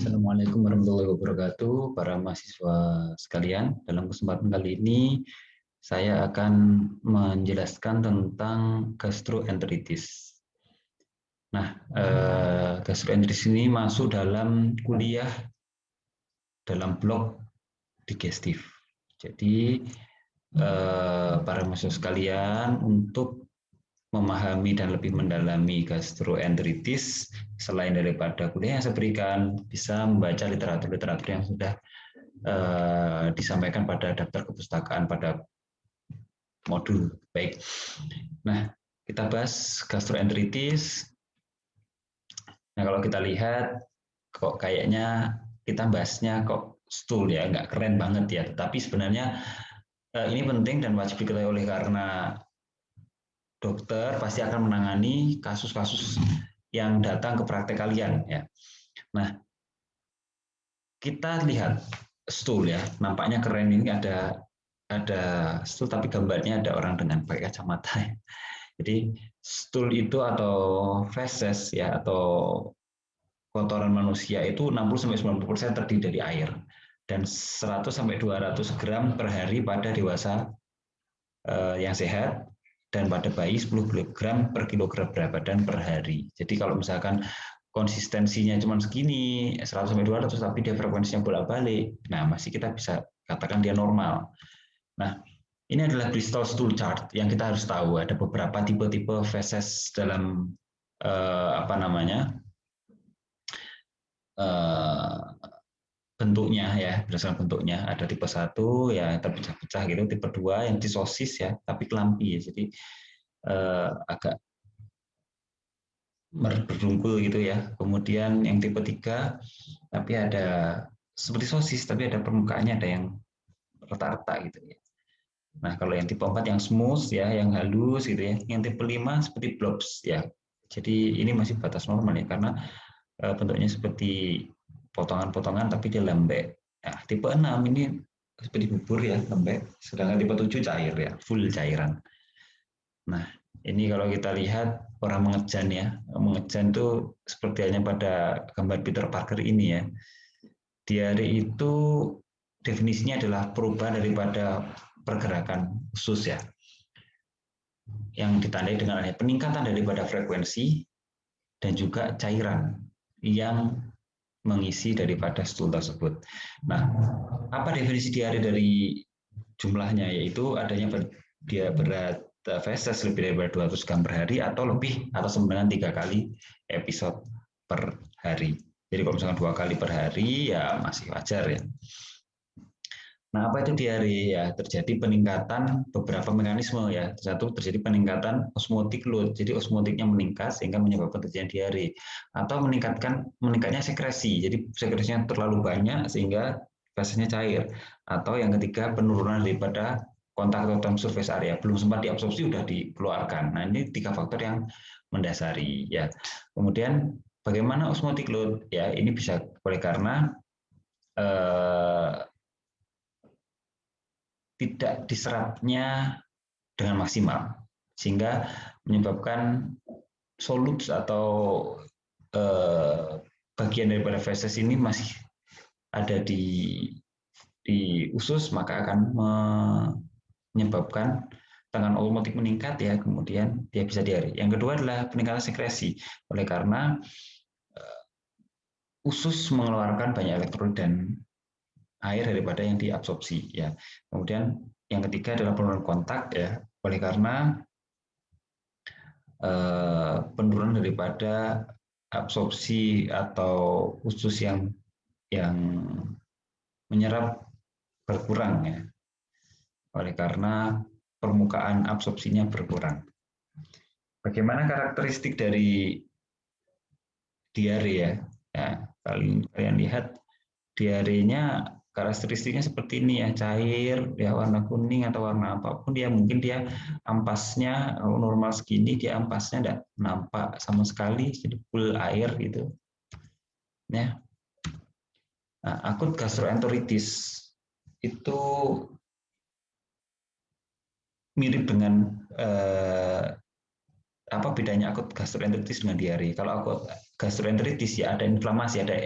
Assalamualaikum warahmatullahi wabarakatuh, para mahasiswa sekalian. Dalam kesempatan kali ini, saya akan menjelaskan tentang gastroenteritis. Nah, gastroenteritis ini masuk dalam kuliah dalam blok digestif. Jadi, para mahasiswa sekalian, untuk memahami dan lebih mendalami gastroenteritis, selain daripada kuliah yang saya berikan, bisa membaca literatur-literatur yang sudah disampaikan pada daftar kepustakaan pada modul. Baik. Nah, kita bahas gastroenteritis. Nah, kalau kita lihat, kok kayaknya kita bahasnya kok stool ya, nggak keren banget ya. Tetapi sebenarnya ini penting dan wajib diketahui oleh karena dokter pasti akan menangani kasus-kasus yang datang ke praktek kalian ya. Nah, kita lihat stool ya, nampaknya keren, ini ada stool tapi gambarnya ada orang dengan pakai kacamata. Jadi stool itu atau feses ya, atau kotoran manusia itu 60-90% terdiri dari air dan 100-200 gram per hari pada dewasa yang sehat, dan pada bayi 10 gram per kilogram berat badan per hari. Jadi kalau misalkan konsistensinya cuma segini, 100-200, tapi dia frekuensinya bolak-balik, nah masih kita bisa katakan dia normal. Nah, ini adalah Bristol Stool Chart yang kita harus tahu. Ada beberapa tipe-tipe feses dalam bentuknya ya, berdasarkan bentuknya. Ada tipe 1 ya terpecah-pecah gitu, tipe 2 yang disosis ya, tapi kelampi ya, jadi agak berdungkul gitu ya. Kemudian yang tipe 3 tapi ada seperti sosis tapi ada permukaannya ada yang rata-rata gitu ya. Nah, kalau yang tipe 4 yang smooth ya, yang halus gitu ya. Yang tipe 5 seperti blobs ya. Jadi ini masih batas normal ya, karena bentuknya seperti potongan-potongan tapi dia lembek. Nah, tipe 6 ini seperti bubur ya, lembek. Sedangkan tipe 7 cair ya, full cairan. Nah, ini kalau kita lihat orang mengejan ya. Mengejan itu seperti halnya pada gambar Peter Parker ini ya. Diare itu definisinya adalah perubahan daripada pergerakan usus ya, yang ditandai dengan adanya peningkatan daripada frekuensi dan juga cairan yang mengisi daripada stool tersebut. Nah, apa definisi diare dari jumlahnya? Yaitu adanya dia berat feses lebih dari 200 gram per hari atau lebih, atau sama dengan 3 kali episode per hari. Jadi kalau misalkan 2 kali per hari ya masih wajar ya. Nah, apa itu diare? Ya, terjadi peningkatan beberapa mekanisme ya. Satu, terjadi peningkatan osmotic load. Jadi osmotiknya meningkat sehingga menyebabkan terjadi diare. Atau meningkatnya sekresi. Jadi sekresinya terlalu banyak sehingga fesesnya cair. Atau yang ketiga, penurunan daripada kontak total surface area. Belum sempat diabsorpsi sudah dikeluarkan. Nah, ini 3 faktor yang mendasari ya. Kemudian bagaimana osmotic load? Ya, ini bisa oleh karena tidak diserapnya dengan maksimal sehingga menyebabkan solutes atau bagian daripada feses ini masih ada di usus, maka akan menyebabkan tekanan osmotik meningkat ya, kemudian dia bisa diare. Yang kedua adalah peningkatan sekresi, oleh karena usus mengeluarkan banyak elektrolit dan air daripada yang diabsorpsi ya. Kemudian yang ketiga adalah penurunan kontak ya, oleh karena penurunan daripada absorpsi atau usus yang menyerap berkurang ya, oleh karena permukaan absorpsinya berkurang. Bagaimana karakteristik dari diare ya? Ya, kalian lihat diarenya karakteristiknya seperti ini ya, cair ya, warna kuning atau warna apapun dia, mungkin dia ampasnya normal segini, dia ampasnya tidak nampak sama sekali, jadi full air gitu ya. Nah, akut gastroenteritis itu mirip dengan apa bedanya akut gastroenteritis dengan diare? Kalau akut gastroenteritis ya, ada inflamasi, ada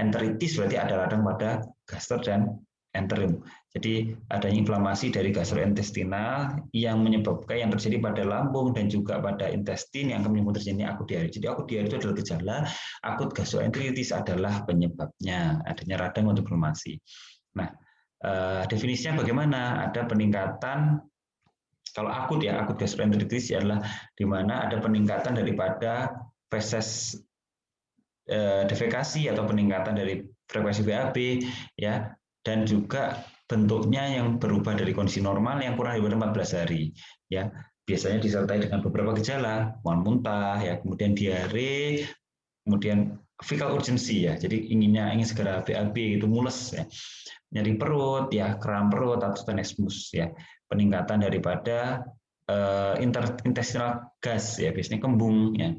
enteritis berarti ada radang pada gaster dan enterum. Jadi adanya inflamasi dari gastrointestinal yang menyebabkan yang terjadi pada lambung dan juga pada intestin yang kemudian terjadi akut diare. Jadi akut diare itu adalah gejala, akut gastroenteritis adalah penyebabnya, adanya radang atau inflamasi. Nah, definisinya bagaimana? Ada peningkatan, kalau akut ya, akut gastroenteritis adalah di mana ada peningkatan daripada feses defekasi atau peningkatan dari frekuensi BAB ya, dan juga bentuknya yang berubah dari kondisi normal yang kurang dari 14 hari ya. Biasanya disertai dengan beberapa gejala, mual-muntah ya, kemudian diare, kemudian fecal urgency ya. Jadi ingin segera BAB itu mules ya. Nyeri perut ya, kram perut atau tenesmus ya. Peningkatan daripada intestinal gas ya, biasanya kembung ya.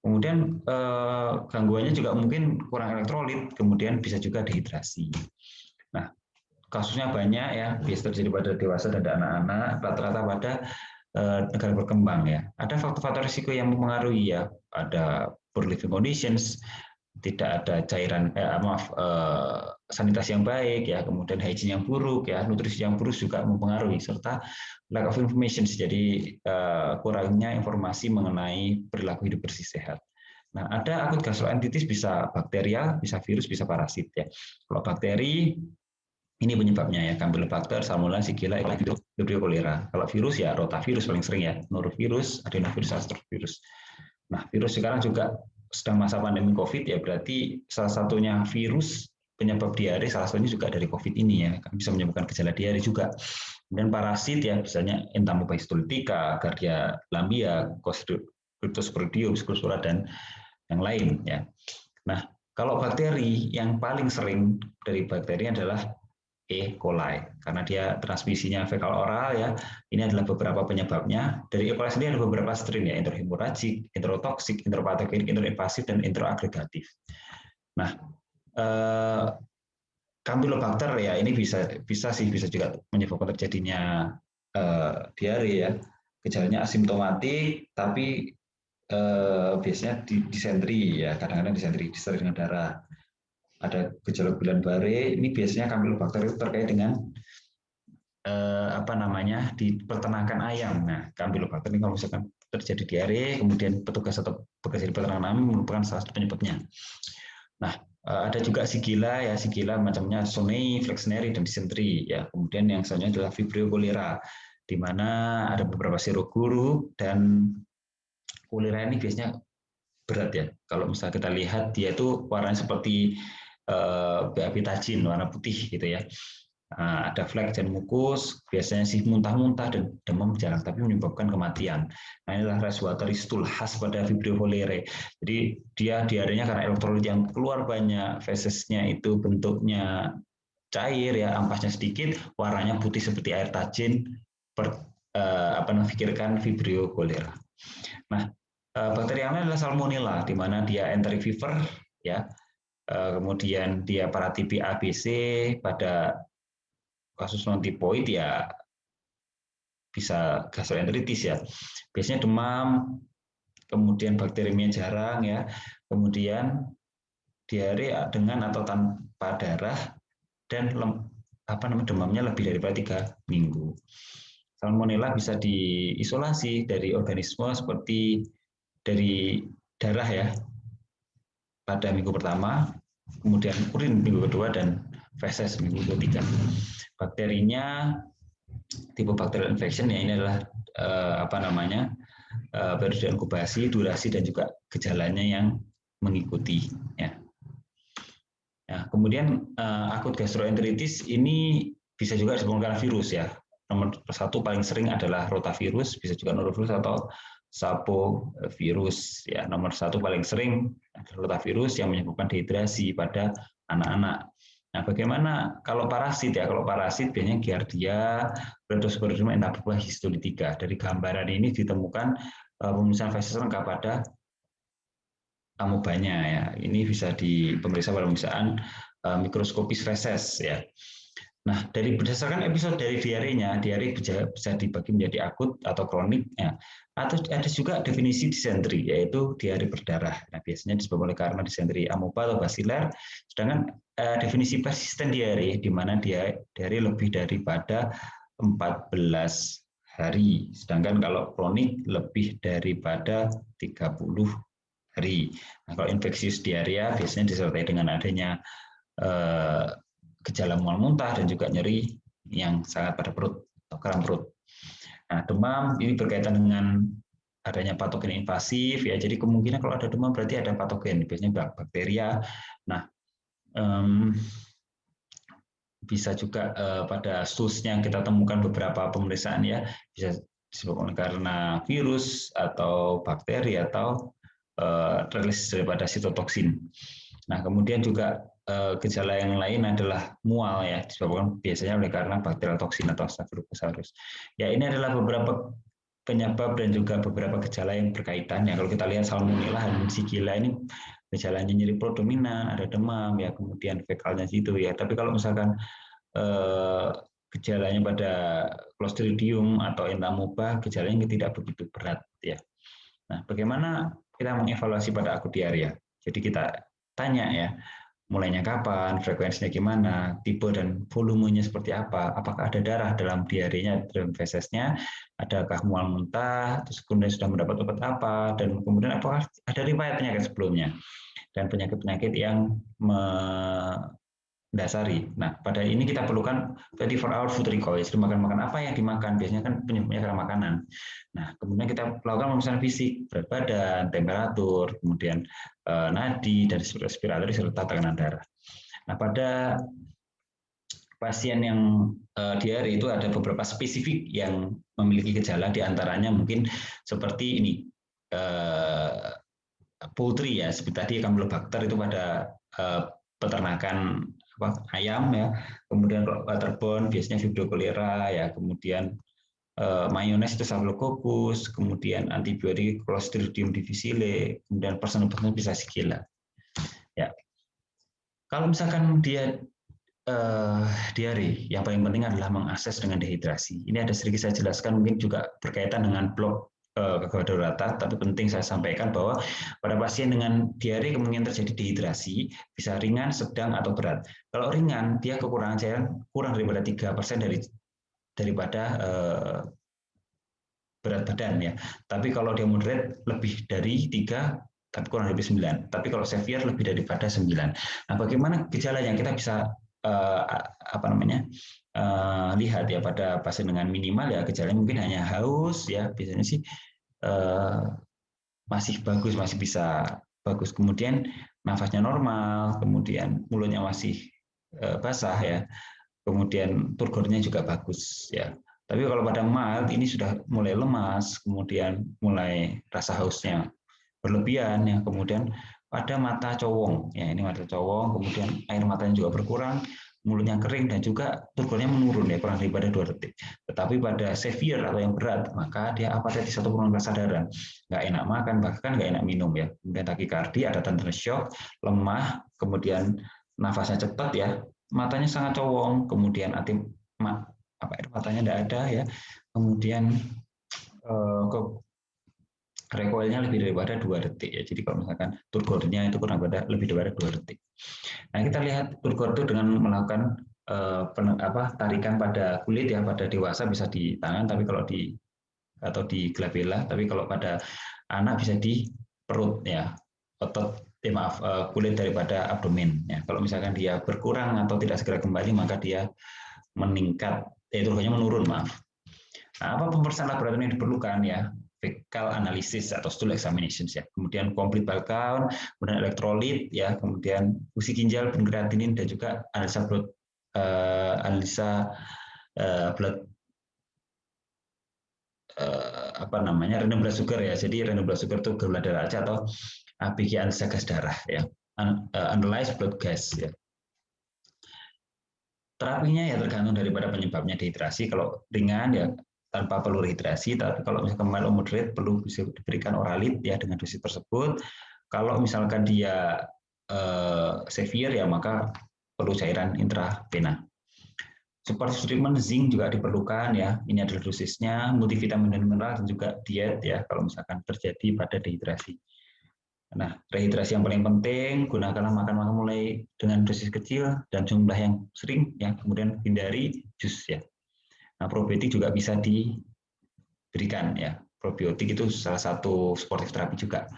Kemudian gangguannya juga mungkin kurang elektrolit, kemudian bisa juga dehidrasi. Nah, kasusnya banyak ya, biasa terjadi pada dewasa dan anak-anak, rata-rata pada negara berkembang ya. Ada faktor-faktor risiko yang mempengaruhi ya, ada poor living conditions, tidak ada cairan sanitasi yang baik ya, kemudian hygiene yang buruk ya, nutrisi yang buruk juga mempengaruhi, serta lack of information, jadi kurangnya informasi mengenai perilaku hidup bersih sehat. Nah, ada akut gastroenteritis bisa bakterial, bisa virus, bisa parasit ya. Kalau bakteri ini penyebabnya ya, Campylobacter, Salmonella, Shigella, Vibrio cholera. Kalau virus ya rotavirus paling sering ya, norovirus, adenovirus, astrovirus. Nah, virus sekarang juga sedang masa pandemi COVID ya, berarti salah satunya virus penyebab diare, salah satunya juga dari COVID ini ya, bisa menyebabkan gejala diare juga. Kemudian parasit ya, misalnya Entamoeba histolytica, Giardia lamblia, Cryptosporidium, Scrosura, dan yang lain ya. Nah, kalau bakteri yang paling sering dari bakteri adalah E. coli, karena dia transmisinya fekal oral ya. Ini adalah beberapa penyebabnya. Dari E. coli sendiri ada beberapa strain ya, enterohemorragik, enterotoksik, enteropatogenik, enteroinvasif, dan enteroagregatif. Nah, Campylobacter ya, ini bisa juga menyebabkan terjadinya diare ya. Gejalanya asimptomatik, tapi biasanya disentri ya, kadang-kadang disentri dengan darah. Ada gejala Guillain-Barré, ini biasanya Campylobacter itu terkait dengan di peternakan ayam. Nah, Campylobacter ini kalau misalkan terjadi diare, kemudian petugas atau bekerja di peternakan ayam merupakan salah satu penyebabnya. Nah, ada juga Shigella ya, Shigella macamnya Sonnei, Flexneri, dan disentri ya. Kemudian yang selanjutnya adalah Vibrio cholera, di mana ada beberapa seroguru, dan cholera ini biasanya berat ya. Kalau misalnya kita lihat dia itu warnanya seperti BAB tajin, warna putih gitu ya. Ada flek dan mukus, biasanya sih muntah-muntah dan demam jarang, tapi menyebabkan kematian. Nah, inilah respiratory stool khas pada Vibrio cholerae. Jadi dia diarenya karena elektrolit yang keluar banyak, fesesnya itu bentuknya cair ya, ampasnya sedikit, warnanya putih seperti air tajin. Pikirkan Vibrio cholera. Nah, bakteri yang lain adalah Salmonella, di mana dia enteric fever ya. Kemudian dia paratipi ABC, pada kasus non tipoid ya bisa gastroenteritis ya. Biasanya demam, kemudian bakterinya jarang ya, kemudian diare dengan atau tanpa darah, dan demamnya lebih daripada 3 minggu. Salmonella bisa diisolasi dari organisme seperti dari darah ya pada minggu pertama, kemudian urin minggu kedua, dan feses minggu ketiga. Bakterinya tipe bacterial infection ya, ini adalah periode inkubasi, durasi, dan juga gejalanya yang mengikuti ya. Nah, kemudian akut gastroenteritis ini bisa juga disebabkan karena virus ya. Nomor 1 paling sering adalah rotavirus, bisa juga norovirus atau sapovirus ya. Nomor 1 paling sering adalah rotavirus yang menyebabkan dehidrasi pada anak-anak. Nah, bagaimana kalau parasit ya? Kalau parasit biasanya Giardia, Cryptosporidium, Entamoeba histolytica. Dari gambaran ini ditemukan pemeriksaan feses lengkap pada amebanya ya. Ini bisa diperiksa pada pemeriksaan mikroskopis feses ya. Nah, berdasarkan episode dari diarenya, diare bisa dibagi menjadi akut atau kronik, ya. Atau ada juga definisi disentri, yaitu diare berdarah. Nah, biasanya disebabkan oleh karena disentri amoeba atau basiler. Sedangkan definisi persisten diare, di mana diare lebih daripada 14 hari. Sedangkan kalau kronik lebih daripada 30 hari. Nah, kalau infeksius diarea biasanya disertai dengan adanya gejala mual muntah dan juga nyeri yang sangat pada perut atau kram perut. Nah, demam ini berkaitan dengan adanya patogen invasif ya. Jadi kemungkinan kalau ada demam berarti ada patogen, biasanya bakteria. Nah, bisa juga pada SUS-nya kita temukan beberapa pemeriksaan ya, bisa disebabkan karena virus atau bakteri atau rilis daripada sitotoksin. Nah, kemudian juga gejala yang lain adalah mual ya, disebabkan biasanya oleh karena bakteri toksin atau Staphylococcus. Ya, ini adalah beberapa penyebab dan juga beberapa gejala yang berkaitan ya. Kalau kita lihat Salmonella dan Shigella ini gejalanya nyeri perut dominan, ada demam ya, kemudian fekalnya situ ya. Tapi kalau misalkan gejalanya pada Clostridium atau Entamoeba, gejalanya tidak begitu berat ya. Nah, bagaimana kita mengevaluasi pada akut diarrea? Jadi kita tanya ya, mulainya kapan, frekuensinya gimana, tipe dan volumenya seperti apa, apakah ada darah dalam diarenya, dalam fesesnya, adakah mual muntah, terus kemudian sudah mendapat obat apa, dan kemudian apakah ada riwayat penyakit sebelumnya, dan penyakit-penyakit yang mendasari. Nah, pada ini kita perlukan 24-hour food recall, jadi makan apa yang dimakan, biasanya kan penyebabnya karena makanan. Nah, kemudian kita lakukan pemeriksaan fisik, berat badan, temperatur, kemudian nadi, dan respiratori, serta tekanan darah. Nah, pada pasien yang diare itu ada beberapa spesifik yang memiliki gejala, diantaranya mungkin seperti ini, poultry ya, seperti tadi Campylobacter itu pada peternakan ayam ya, kemudian waterborne biasanya Vibrio cholera ya, kemudian mayones itu Staphylococcus, kemudian antibiotik Clostridium difficile, kemudian person-person bisa Shigella. Ya, kalau misalkan dia diare, yang paling penting adalah mengakses dengan dehidrasi. Ini ada sedikit saya jelaskan, mungkin juga berkaitan dengan blok kedaruratan, tapi penting saya sampaikan bahwa pada pasien dengan diare kemungkinan terjadi dehidrasi, bisa ringan, sedang, atau berat. Kalau ringan, dia kekurangan cairan kurang daripada 3% daripada berat badan ya. Tapi kalau dia moderate lebih dari 3, tapi kurang dari 9. Tapi kalau severe lebih daripada 9. Nah, bagaimana gejala yang kita bisa lihat ya pada pasien dengan minimal ya, gejalanya mungkin hanya haus ya, biasanya sih masih bagus, masih bisa bagus. Kemudian nafasnya normal, kemudian mulutnya masih basah ya, kemudian turgornya juga bagus ya. Tapi kalau pada mild ini sudah mulai lemas, kemudian mulai rasa hausnya berlebihan ya, kemudian pada mata cowong ya, ini mata cowong, kemudian air matanya juga berkurang, mulutnya kering, dan juga turgornya menurun ya, kurang daripada 2 detik. Tetapi pada severe atau yang berat, maka dia apatitis atau penurunan kesadaran, nggak enak makan, bahkan nggak enak minum ya, kemudian takikardi, ada tanda shock, lemah, kemudian nafasnya cepat ya, matanya sangat cowong, kemudian air matanya tidak ada ya, kemudian recoilnya lebih daripada 2 detik ya. Jadi kalau misalkan turgornya itu kurang lebih daripada 2 detik. Nah, kita lihat turgor itu dengan melakukan tarikan pada kulit ya, pada dewasa bisa di tangan, tapi kalau di glabella, tapi kalau pada anak bisa di perut ya, otot kulit daripada abdomen ya. Kalau misalkan dia berkurang atau tidak segera kembali, maka dia meningkat, turgornya menurun, maaf. Nah, apa pemeriksaan laboratorium yang diperlukan ya? Fecal analysis atau stool examinations ya, kemudian complete bile count, kemudian elektrolit ya, kemudian fungsi ginjal, kreatinin, dan juga analisa blood random blood sugar ya. Jadi random blood sugar itu gula darah aja atau ABG analisa gas darah ya, analyze blood gas ya. Terapinya ya tergantung daripada penyebabnya dehidrasi. Kalau ringan ya tanpa perlu rehidrasi, tapi kalau misalkan mild moderate perlu bisa diberikan oralit ya dengan dosis tersebut. Kalau misalkan dia severe ya maka perlu cairan intravena. Supportive treatment zinc juga diperlukan ya. Ini adalah dosisnya, multivitamin dan mineral dan juga diet ya kalau misalkan terjadi pada dehidrasi. Nah, rehidrasi yang paling penting, gunakanlah makan mulai dengan dosis kecil dan jumlah yang sering ya. Kemudian hindari jus ya. Nah, probiotik juga bisa diberikan ya. Probiotik itu salah satu supportive terapi juga.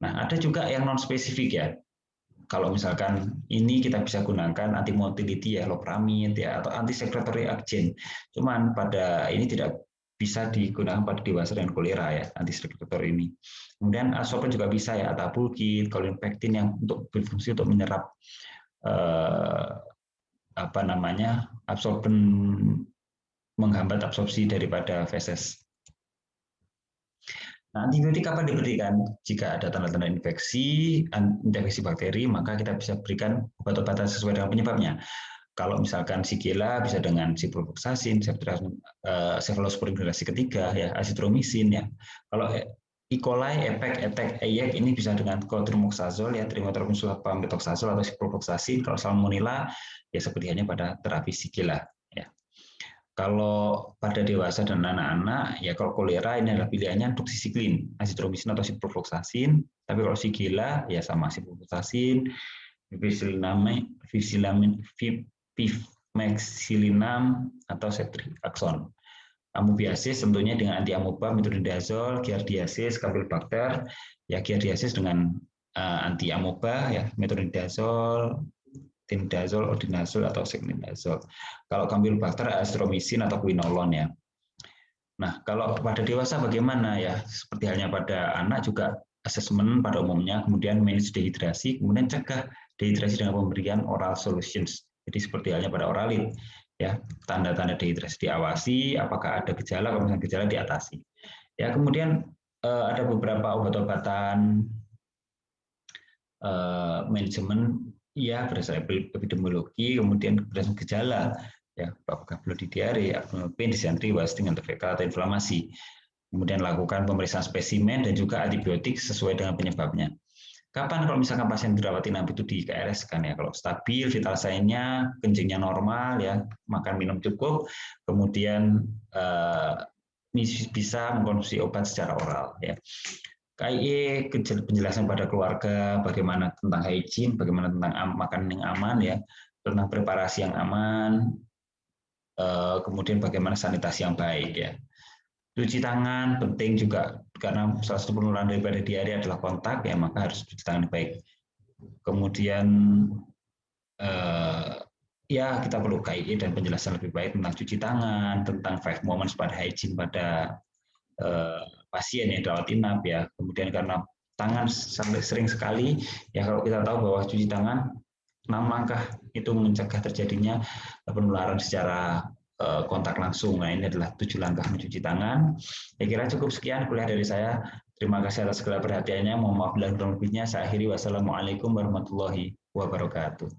Nah, ada juga yang non spesifik ya. Kalau misalkan ini kita bisa gunakan anti motility ya, loperamid ya, atau anti secretory agent. Cuman pada ini tidak bisa digunakan pada dewasa dan kolera ya, anti secretory ini. Kemudian absorben juga bisa ya, atabulgit, kolinpektin yang untuk berfungsi untuk menyerap absorben, menghambat absorpsi daripada feses. Nah, antibiotik kapan diberikan? Jika ada tanda-tanda infeksi bakteri, maka kita bisa berikan obat-obatan sesuai dengan penyebabnya. Kalau misalkan Shigella bisa dengan ciprofloxacin, cephalosporin generasi ketiga, ya, azithromycin, ya. Kalau E. coli, EPEC, ETEC, EYEC ini bisa dengan cotrimoxazole, ya, trimethoprim sulfamethoxazole atau ciprofloxacin. Kalau salmonella, ya seperti hanya pada terapi Shigella. Ya. Kalau pada dewasa dan anak-anak, ya kalau kolera ini adalah pilihannya doxycycline, azithromycin atau ciprofloxacin. Tapi kalau Shigella, ya sama ciprofloxacin, pivmexilinam atau ceftriaxone. Amobiasis tentunya dengan anti-amoeba, metronidazole, giardiasis, campylobacter, ya giardiasis dengan anti-amoeba, ya metronidazole, tinidazole, ordinazole atau secnidazole. Kalau campylobacter, azithromycin atau quinolone ya. Nah, kalau pada dewasa bagaimana ya? Seperti halnya pada anak juga asesmen pada umumnya, kemudian manage dehidrasi, kemudian cegah dehidrasi dengan pemberian oral solutions. Jadi seperti halnya pada oralit, ya tanda-tanda dehidrasi diawasi, apakah ada gejala, kalau misalnya gejala diatasi. Ya kemudian ada beberapa obat-obatan manajemen ya berdasarkan epidemiologi, kemudian berdasarkan gejala, ya apakah bloody diare, abdominal pain, disentri, wasting, atau fekal atau inflamasi. Kemudian lakukan pemeriksaan spesimen dan juga antibiotik sesuai dengan penyebabnya. Kapan kalau misalkan pasien dirawat inap itu di KRS kan ya, kalau stabil, vital sign-nya, kencingnya normal ya, makan minum cukup, kemudian bisa mengkonsumsi obat secara oral ya. KIE penjelasan pada keluarga, bagaimana tentang hygiene, bagaimana tentang makanan yang aman ya, tentang preparasi yang aman, kemudian bagaimana sanitasi yang baik ya. Cuci tangan penting juga karena salah satu penularan daripada diare adalah kontak ya, maka harus cuci tangan baik. Kemudian ya kita perlu KIE dan penjelasan lebih baik tentang cuci tangan, tentang 5 moments pada hygiene pada pasien yang dirawat inap ya. Kemudian karena tangan sampai sering sekali ya, kalau kita tahu bahwa cuci tangan 6 langkah itu mencegah terjadinya penularan secara kontak langsung. Nah, ini adalah 7 langkah mencuci tangan. Saya kira cukup sekian kuliah dari saya. Terima kasih atas segala perhatiannya. Mohon maaf bila kurang lebihnya. Saya akhiri. Wassalamualaikum warahmatullahi wabarakatuh.